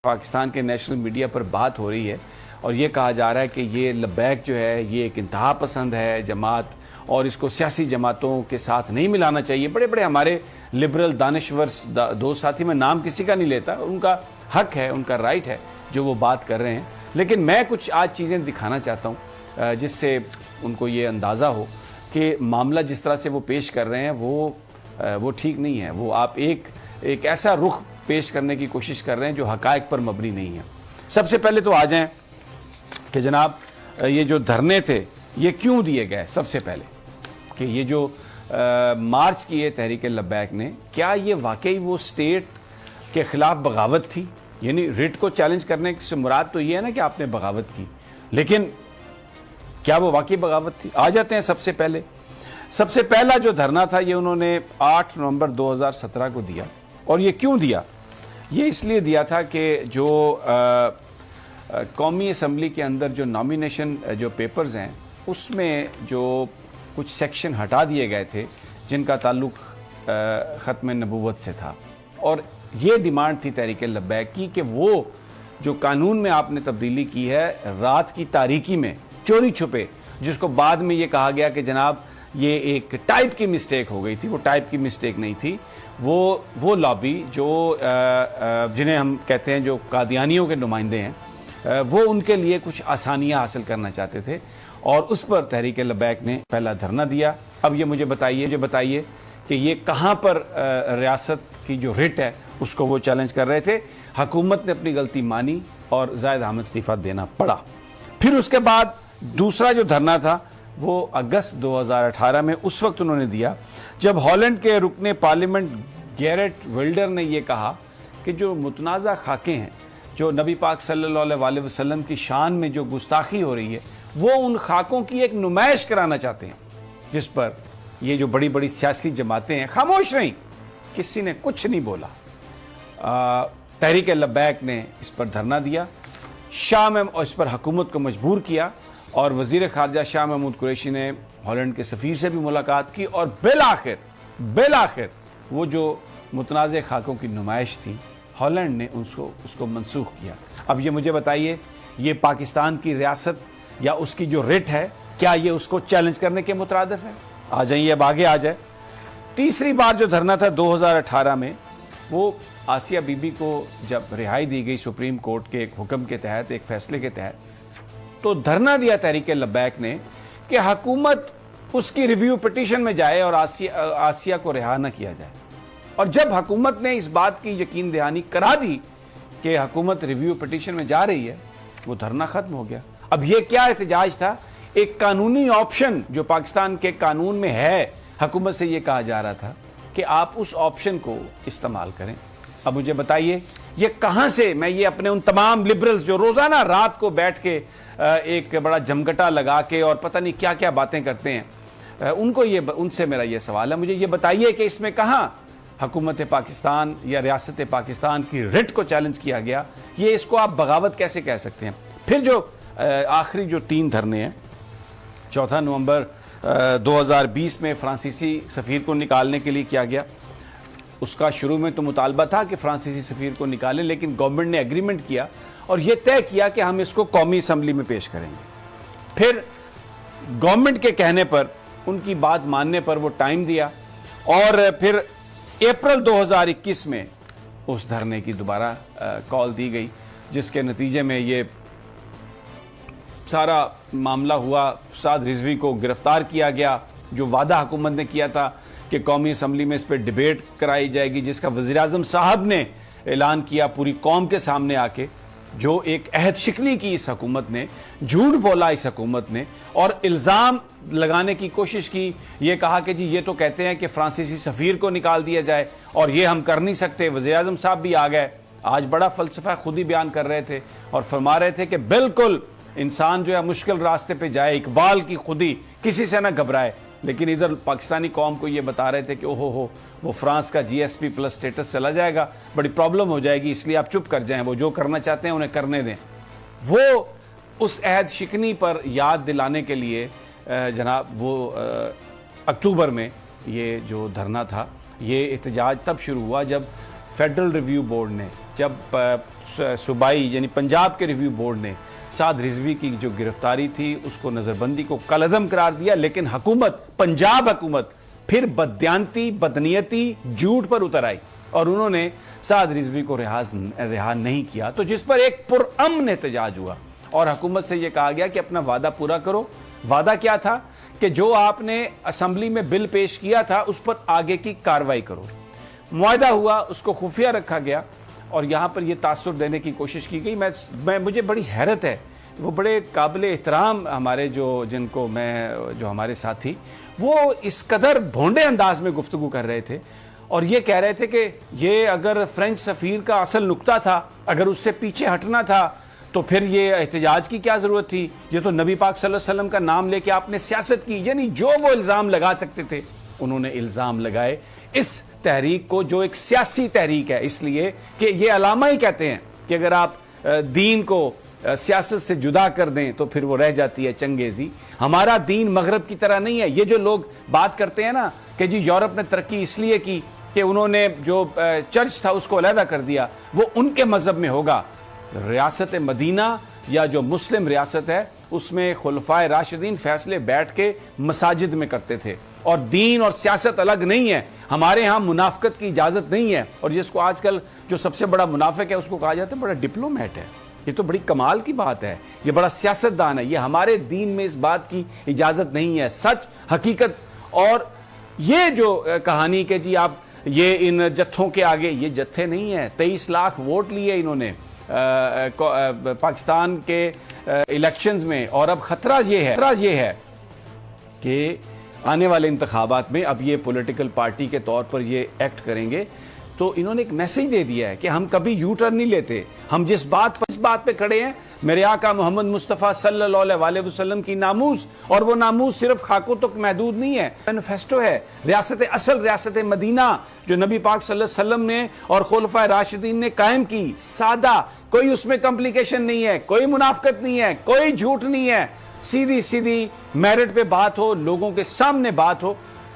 پاکستان کے national media پر بات ہو رہی ہے اور یہ کہا جا رہا ہے کہ یہ لبیک جو ہے یہ ایک انتہا پسند ہے جماعت اور اس کو سیاسی جماعتوں کے ساتھ نہیں ملانا چاہیے. بڑے بڑے ہمارے لبرل دانشور دوست ساتھی، میں نام کسی کا نہیں لیتا، ان کا حق ہے، ان کا رائٹ ہے جو وہ بات کر رہے ہیں، لیکن میں کچھ آج چیزیں دکھانا چاہتا ہوں جس سے ان کو یہ اندازہ ہو کہ معاملہ جس طرح سے وہ پیش کر رہے ہیں وہ ٹھیک نہیں ہے. وہ آپ ایک ایسا رخ پیش کرنے کی کوشش کر رہے ہیں جو حقائق پر مبنی نہیں ہے. سب سے پہلے تو آ جائیں کہ جناب یہ جو دھرنے تھے یہ کیوں دیے گئے. سب سے پہلے کہ یہ جو مارچ کیے تحریک لبیک نے، کیا یہ واقعی وہ سٹیٹ کے خلاف بغاوت تھی؟ یعنی ریٹ کو چیلنج کرنے سے مراد تو یہ ہے نا کہ آپ نے بغاوت کی، لیکن کیا وہ واقعی بغاوت تھی؟ آ جاتے ہیں. سب سے پہلا جو دھرنا تھا یہ انہوں نے 8 نومبر 2017 کو دیا. اور یہ کیوں دیا؟ یہ اس لیے دیا تھا کہ جو قومی اسمبلی کے اندر جو نامینیشن جو پیپرز ہیں اس میں جو کچھ سیکشن ہٹا دیے گئے تھے جن کا تعلق ختم نبوت سے تھا، اور یہ ڈیمانڈ تھی تحریک لبیک کی کہ وہ جو قانون میں آپ نے تبدیلی کی ہے رات کی تاریکی میں چوری چھپے، جس کو بعد میں یہ کہا گیا کہ جناب یہ ایک ٹائپ کی مسٹیک ہو گئی تھی، وہ ٹائپ کی مسٹیک نہیں تھی. وہ لابی جو جنہیں ہم کہتے ہیں جو قادیانیوں کے نمائندے ہیں، وہ ان کے لیے کچھ آسانیاں حاصل کرنا چاہتے تھے اور اس پر تحریک لبیک نے پہلا دھرنا دیا. اب یہ مجھے بتائیے کہ یہ کہاں پر ریاست کی جو ریٹ ہے اس کو وہ چیلنج کر رہے تھے. حکومت نے اپنی غلطی مانی اور زاہد احمد استعفیٰ دینا پڑا. پھر اس کے بعد دوسرا جو دھرنا تھا وہ اگست 2018 میں اس وقت انہوں نے دیا جب ہالینڈ کے رکن پارلیمنٹ گیرٹ ولڈر نے یہ کہا کہ جو متنازع خاکیں ہیں، جو نبی پاک صلی اللہ علیہ وسلم کی شان میں جو گستاخی ہو رہی ہے، وہ ان خاکوں کی ایک نمائش کرانا چاہتے ہیں، جس پر یہ جو بڑی بڑی سیاسی جماعتیں ہیں خاموش رہیں، کسی نے کچھ نہیں بولا. تحریک لبیک نے اس پر دھرنا دیا. شاہ محمود اس پر حکومت کو مجبور کیا اور وزیر خارجہ شاہ محمود قریشی نے ہالینڈ کے سفیر سے بھی ملاقات کی اور بالآخر وہ جو متنازع خاکوں کی نمائش تھی ہالینڈ نے اس کو منسوخ کیا. اب یہ مجھے بتائیے، یہ پاکستان کی ریاست یا اس کی جو ریٹ ہے کیا یہ اس کو چیلنج کرنے کے مترادف ہے؟ آ جائیے، اب آگے آ جائے. تیسری بار جو دھرنا تھا 2018 میں، وہ آسیہ بی بی کو جب رہائی دی گئی سپریم کورٹ کے ایک حکم کے تحت، ایک فیصلے کے تحت، تو دھرنا دیا تحریک لبیک نے کہ حکومت اس کی ریویو پٹیشن میں جائے اور آسیہ کو رہا نہ کیا جائے. اور جب حکومت نے اس بات کی یقین دہانی کرا دی کہ حکومت ریویو پٹیشن میں جا رہی ہے، وہ دھرنا ختم ہو گیا. اب یہ کیا احتجاج تھا؟ ایک قانونی آپشن جو پاکستان کے قانون میں ہے، حکومت سے یہ کہا جا رہا تھا کہ آپ اس آپشن کو استعمال کریں. اب مجھے بتائیے یہ کہاں سے، میں یہ اپنے ان تمام لبرلز جو روزانہ رات کو بیٹھ کے ایک بڑا جمگٹا لگا کے اور پتہ نہیں کیا کیا باتیں کرتے ہیں، ان سے میرا یہ سوال ہے، مجھے یہ بتائیے کہ اس میں کہاں حکومت پاکستان یا ریاست پاکستان کی ریٹ کو چیلنج کیا گیا؟ یہ اس کو آپ بغاوت کیسے کہہ سکتے ہیں؟ پھر جو آخری جو 3 دھرنے ہیں، 4 نومبر 2020 میں فرانسیسی سفیر کو نکالنے کے لیے کیا گیا. اس کا شروع میں تو مطالبہ تھا کہ فرانسیسی سفیر کو نکالیں، لیکن گورنمنٹ نے ایگریمنٹ کیا اور یہ طے کیا کہ ہم اس کو قومی اسمبلی میں پیش کریں گے. پھر گورنمنٹ کے کہنے پر، ان کی بات ماننے پر وہ ٹائم دیا اور پھر اپریل 2021 میں اس دھرنے کی دوبارہ کال دی گئی، جس کے نتیجے میں یہ سارا معاملہ ہوا. فساد رضوی کو گرفتار کیا گیا، جو وعدہ حکومت نے کیا تھا کہ قومی اسمبلی میں اس پہ ڈیبیٹ کرائی جائے گی، جس کا وزیراعظم صاحب نے اعلان کیا پوری قوم کے سامنے آ کے. جو ایک عہد شکنی کی اس حکومت نے، جھوٹ بولا اس حکومت نے اور الزام لگانے کی کوشش کی. یہ کہا کہ جی یہ تو کہتے ہیں کہ فرانسیسی سفیر کو نکال دیا جائے اور یہ ہم کر نہیں سکتے. وزیراعظم صاحب بھی آ گئے، آج بڑا فلسفہ خود ہی بیان کر رہے تھے اور فرما رہے تھے کہ بالکل انسان جو ہے مشکل راستے پہ جائے، اقبال کی خودی، کسی سے نہ گھبرائے. لیکن ادھر پاکستانی قوم کو یہ بتا رہے تھے کہ اوہو وہ فرانس کا GSP+ سٹیٹس چلا جائے گا، بڑی پرابلم ہو جائے گی، اس لیے آپ چپ کر جائیں، وہ جو کرنا چاہتے ہیں انہیں کرنے دیں. وہ اس عہد شکنی پر یاد دلانے کے لیے جناب وہ اکتوبر میں یہ جو دھرنا تھا، یہ احتجاج تب شروع ہوا جب فیڈرل ریویو بورڈ نے جب صوبائی یعنی پنجاب کے ریویو بورڈ نے سعد رضوی کی جو گرفتاری تھی اس کو نظر بندی کو کالعدم قرار دیا، لیکن حکومت پنجاب حکومت پھر بددیانتی بدنیتی جھوٹ پر اتر آئی اور انہوں نے سعد رضوی کو رہا نہیں کیا، تو جس پر ایک پرامن احتجاج ہوا اور حکومت سے یہ کہا گیا کہ اپنا وعدہ پورا کرو۔ وعدہ کیا تھا کہ جو آپ نے اسمبلی میں بل پیش کیا تھا اس پر آگے کی کارروائی کرو۔ معاہدہ ہوا، اس کو خفیہ رکھا گیا اور یہاں پر یہ تاثر دینے کی کوشش کی گئی۔ مجھے بڑی حیرت ہے، وہ بڑے قابل احترام ہمارے جو ہمارے ساتھی وہ اس قدر بھونڈے انداز میں گفتگو کر رہے تھے اور یہ کہہ رہے تھے کہ یہ اگر فرینچ سفیر کا اصل نقطہ تھا، اگر اس سے پیچھے ہٹنا تھا تو پھر یہ احتجاج کی کیا ضرورت تھی، یہ تو نبی پاک صلی اللہ علیہ وسلم کا نام لے کے آپ نے سیاست کی۔ یعنی جو وہ الزام لگا سکتے تھے انہوں نے الزام لگائے اس تحریک کو جو ایک سیاسی تحریک ہے، اس لیے کہ یہ علامہ ہی کہتے ہیں کہ اگر آپ دین کو سیاست سے جدا کر دیں تو پھر وہ رہ جاتی ہے چنگیزی۔ ہمارا دین مغرب کی طرح نہیں ہے۔ یہ جو لوگ بات کرتے ہیں نا کہ جی یورپ نے ترقی اس لیے کی کہ انہوں نے جو چرچ تھا اس کو علیحدہ کر دیا، وہ ان کے مذہب میں ہوگا۔ ریاست مدینہ یا جو مسلم ریاست ہے اس میں خلفائے راشدین فیصلے بیٹھ کے مساجد میں کرتے تھے اور دین اور سیاست الگ نہیں ہے۔ ہمارے ہاں منافقت کی اجازت نہیں ہے، اور جس کو آج کل جو سب سے بڑا منافق ہے اس کو کہا جاتا ہے بڑا ڈپلومیٹ ہے۔ یہ تو بڑی کمال کی بات ہے، یہ بڑا سیاستدان ہے۔ یہ ہمارے دین میں اس بات کی اجازت نہیں ہے۔ سچ حقیقت اور یہ جو کہانی کہ جی آپ یہ ان جتھوں کے آگے، یہ جتھے نہیں ہیں۔ 23 لاکھ ووٹ لیے انہوں نے پاکستان کے الیکشنز میں، اور اب خطرہ یہ ہے کہ آنے والے انتخابات میں اب یہ پولیٹیکل پارٹی کے طور پر یہ ایکٹ کریں گے تو انہوں نے ایک میسج دے دیا ہے کہ ہم کبھی یو ٹرن نہیں لیتے، ہم جس بات پہ کھڑے ہیں میرے آقا محمد مصطفیٰ صلی اللہ علیہ وسلم کی ناموس، اور وہ ناموس صرف خاکوں تک محدود نہیں ہے، مینیفیسٹو ہے۔ ریاست مدینہ جو نبی پاک صلی اللہ علیہ وسلم نے اور خلفائے راشدین نے قائم کی، سادہ، کوئی اس میں کمپلیکیشن نہیں ہے، کوئی منافقت نہیں ہے، کوئی جھوٹ نہیں ہے، سیدھی میرٹ پہ بات ہو، لوگوں کے سامنے بات ہو۔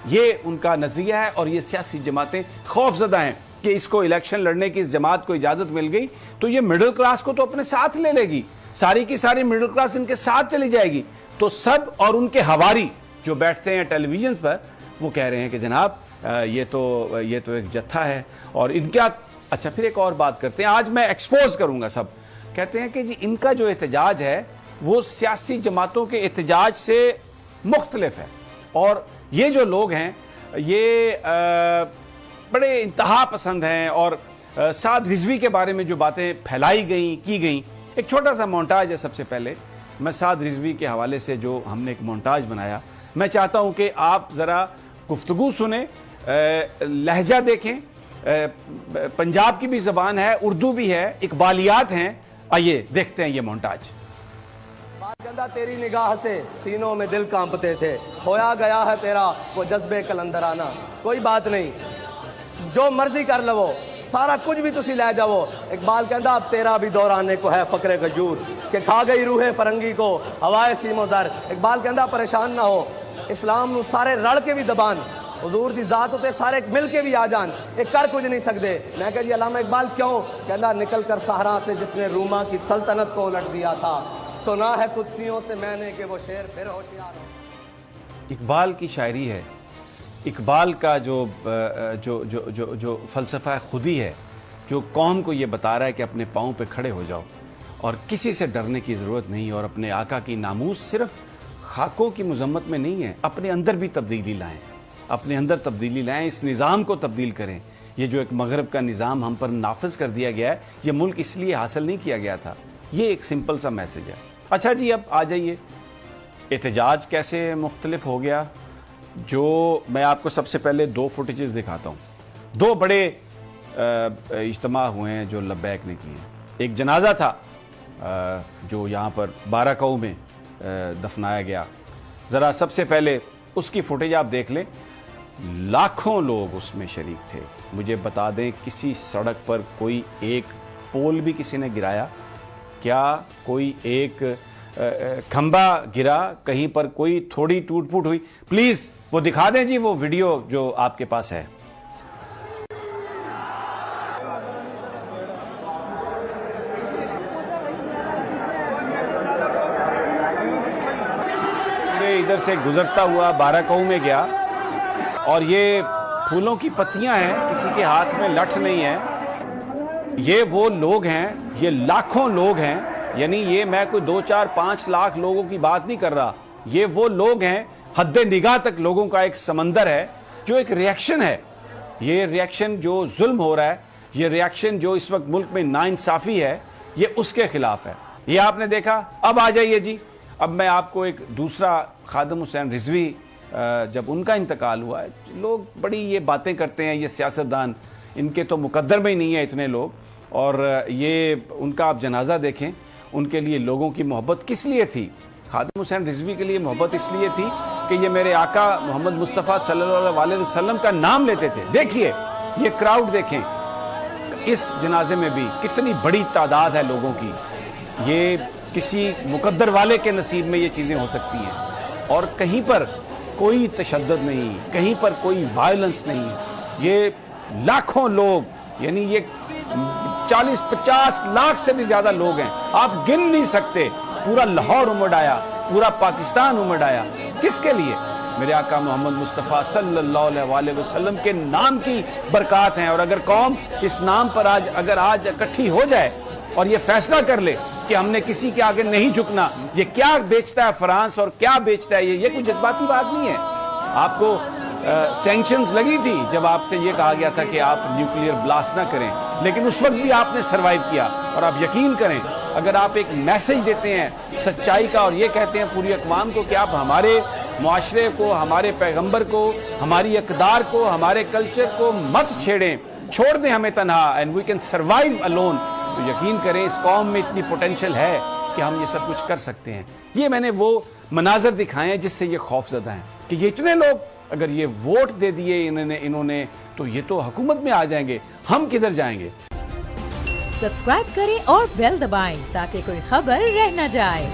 یہ ان کا نظریہ ہے اور یہ سیاسی جماعتیں خوف زدہ ہیں کہ اس کو الیکشن لڑنے کی اس جماعت کو اجازت مل گئی تو یہ مڈل کلاس کو تو اپنے ساتھ لے لے گی، ساری کی ساری مڈل کلاس ان کے ساتھ چلی جائے گی۔ تو سب اور ان کے ہواری جو بیٹھتے ہیں ٹیلی ویژن پر وہ کہہ رہے ہیں کہ جناب یہ تو ایک جتھا ہے اور ان کا اچھا۔ پھر ایک اور بات کرتے ہیں، آج میں ایکسپوز کروں گا سب، کہتے ہیں کہ جی ان کا جو احتجاج ہے وہ سیاسی جماعتوں کے احتجاج سے مختلف ہے، اور یہ جو لوگ ہیں یہ بڑے انتہا پسند ہیں، اور سعد رضوی کے بارے میں جو باتیں پھیلائی گئیں کی گئیں، ایک چھوٹا سا مونٹاج ہے۔ سب سے پہلے میں سعد رضوی کے حوالے سے جو ہم نے ایک مونٹاج بنایا، میں چاہتا ہوں کہ آپ ذرا گفتگو سنیں، لہجہ دیکھیں، پنجاب کی بھی زبان ہے، اردو بھی ہے، اقبالیات ہیں۔ آئیے دیکھتے ہیں یہ مونٹاج۔ گندا تیری نگاہ سے سینوں میں دل کانپتے تھے، کھویا گیا ہے تیرا وہ جذبے کلندرانہ، کوئی بات نہیں جو مرضی کر لو، سارا کچھ بھی تسی لے جاؤ۔ اقبال کہندا اب تیرا بھی دور آنے کو ہے فقر غیور، کہ کھا گئی روح فرنگی کو ہوائے سیم و زر۔ اقبال کہندا پریشان نہ ہو، اسلام نو سارے رل کے بھی دبان، حضور دی ذات ہوتے سارے مل کے بھی آ جان، ایک کر کچھ نہیں سکتے۔ میں کہا جی علامہ اقبال کیوں؟ کہندا نکل کر صحرا سے جس نے روما کی سلطنت کو الٹ دیا تھا، سنا ہے قدسیوں سے میں نے کہ وہ شعر پھر ہوشیار ہو۔ اقبال کی شاعری ہے، اقبال کا جو فلسفہ خودی ہے، جو قوم کو یہ بتا رہا ہے کہ اپنے پاؤں پہ کھڑے ہو جاؤ اور کسی سے ڈرنے کی ضرورت نہیں، اور اپنے آقا کی ناموس صرف خاکوں کی مذمت میں نہیں ہے، اپنے اندر بھی تبدیلی لائیں، اپنے اندر تبدیلی لائیں، اس نظام کو تبدیل کریں۔ یہ جو ایک مغرب کا نظام ہم پر نافذ کر دیا گیا ہے، یہ ملک اس لیے حاصل نہیں کیا گیا تھا۔ یہ ایک سمپل سا میسج ہے۔ اچھا جی، اب آ جائیے احتجاج کیسے مختلف ہو گیا۔ جو میں آپ کو سب سے پہلے 2 فوٹیجز دکھاتا ہوں، 2 بڑے اجتماع ہوئے ہیں جو لبیک نے کیے۔ ایک جنازہ تھا جو یہاں پر 12 کو میں دفنایا گیا، ذرا سب سے پہلے اس کی فوٹیج آپ دیکھ لیں۔ لاکھوں لوگ اس میں شریک تھے۔ مجھے بتا دیں کسی سڑک پر کوئی ایک پول بھی کسی نے گرایا کیا؟ کوئی ایک کھمبا گرا کہیں پر؟ کوئی تھوڑی ٹوٹ پھوٹ ہوئی؟ پلیز وہ دکھا دیں جی وہ ویڈیو جو آپ کے پاس ہے۔ ادھر سے گزرتا ہوا بارہکہو میں گیا اور یہ پھولوں کی پتیاں ہیں, کسی کے ہاتھ میں لٹھ نہیں ہے. یہ وہ لوگ ہیں, یہ لاکھوں لوگ ہیں, یعنی یہ میں کوئی 2 4 5 لاکھ لوگوں کی بات نہیں کر رہا. یہ وہ لوگ ہیں, حد نگاہ تک لوگوں کا ایک سمندر ہے, جو ایک ریاکشن ہے. یہ ریاکشن جو ظلم ہو رہا ہے, یہ ریاکشن جو اس وقت ملک میں ناانصافی ہے, یہ اس کے خلاف ہے. یہ آپ نے دیکھا. اب آ جائیے جی, اب میں آپ کو ایک دوسرا خادم حسین رضوی, جب ان کا انتقال ہوا ہے, لوگ بڑی یہ باتیں کرتے ہیں, یہ سیاستدان, ان کے تو مقدر میں ہی نہیں ہے اتنے لوگ, اور یہ ان کا آپ جنازہ دیکھیں, ان کے لیے لوگوں کی محبت کس لیے تھی. خادم حسین رضوی کے لیے محبت اس لیے تھی کہ یہ میرے آقا محمد مصطفیٰ صلی اللہ علیہ وسلم کا نام لیتے تھے. دیکھیے یہ کراؤڈ دیکھیں, اس جنازے میں بھی کتنی بڑی تعداد ہے لوگوں کی. یہ کسی مقدر والے کے نصیب میں یہ چیزیں ہو سکتی ہیں, اور کہیں پر کوئی تشدد نہیں, کہیں پر کوئی وائلنس نہیں. یہ لاکھوں لوگ, یعنی یہ 40-50 لاکھ سے بھی زیادہ لوگ ہیں, آپ گن نہیں سکتے. پورا لاہور امڑ آیا, پورا پاکستان امڑ آیا. کس کے لیے؟ میرے آقا محمد مصطفیٰ صلی اللہ علیہ وسلم کے نام کی برکات ہیں. اور اگر قوم اس نام پر اگر آج اکٹھی ہو جائے اور یہ فیصلہ کر لے کہ ہم نے کسی کے آگے نہیں جھکنا, یہ کیا بیچتا ہے فرانس اور کیا بیچتا ہے یہ کوئی جذباتی بات نہیں ہے. آپ کو سینکشنز لگی تھی جب آپ سے یہ کہا گیا تھا کہ آپ نیوکلیئر بلاسٹ نہ کریں, لیکن اس وقت بھی آپ نے سروائیو کیا. اور آپ یقین کریں, اگر آپ ایک میسج دیتے ہیں سچائی کا اور یہ کہتے ہیں پوری اقوام کو کہ آپ ہمارے معاشرے کو, ہمارے پیغمبر کو, ہماری اقدار کو, ہمارے کلچر کو مت چھیڑیں, چھوڑ دیں ہمیں تنہا, and we can survive alone, تو یقین کریں اس قوم میں اتنی پوٹینشل ہے کہ ہم یہ سب کچھ کر سکتے ہیں. یہ میں نے وہ مناظر دکھائے ہیں جس سے یہ خوف زدہ ہیں کہ یہ اتنے لوگ اگر یہ ووٹ دے دیے انہوں نے تو یہ تو حکومت میں آ جائیں گے, ہم کدھر جائیں گے. سبسکرائب کریں اور بیل دبائیں تاکہ کوئی خبر رہ نہ جائے.